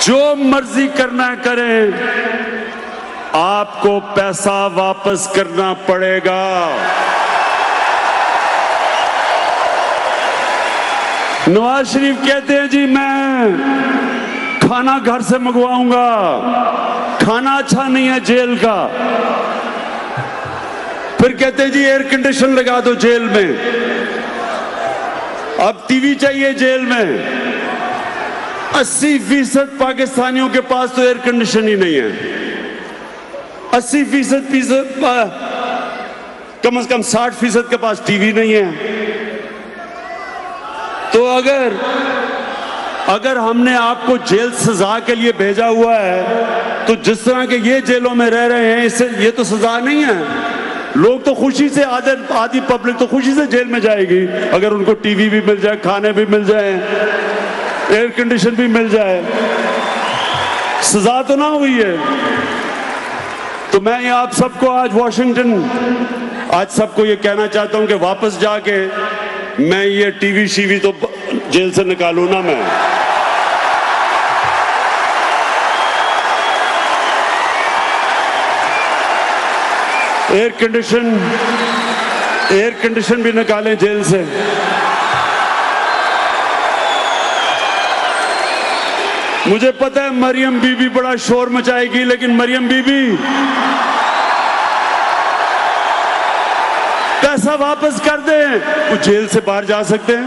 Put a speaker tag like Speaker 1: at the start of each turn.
Speaker 1: जो मर्जी करना करें, आपको पैसा वापस करना पड़ेगा। नवाज शरीफ कहते हैं जी मैं खाना घर से मंगवाऊंगा, खाना अच्छा नहीं है जेल का। फिर कहते हैं जी एयर कंडीशन लगा दो जेल में। अब टीवी चाहिए जेल में। 80% पाकिस्तानियों के पास तो एयर कंडीशन ही नहीं है। 80% कम से कम 60% के पास टीवी नहीं है। तो अगर हमने आपको जेल सजा के लिए भेजा हुआ है, तो जिस तरह के ये जेलों में रह रहे हैं, इससे ये तो सजा नहीं है। लोग तो खुशी से, आधी पब्लिक तो खुशी से जेल में जाएगी अगर उनको टीवी भी मिल जाए, खाने भी मिल जाए, एयर कंडीशन भी मिल जाए। सजा तो ना हुई है। तो मैं ये आप सबको आज सबको ये कहना चाहता हूं कि वापस जाके मैं ये टीवी शीवी तो जेल से निकालू ना। मैं एयर कंडीशन भी निकालें जेल से। मुझे पता है मरियम बीबी बड़ा शोर मचाएगी, लेकिन मरियम बीबी पैसा वापस कर दें, वो जेल से बाहर जा सकते हैं।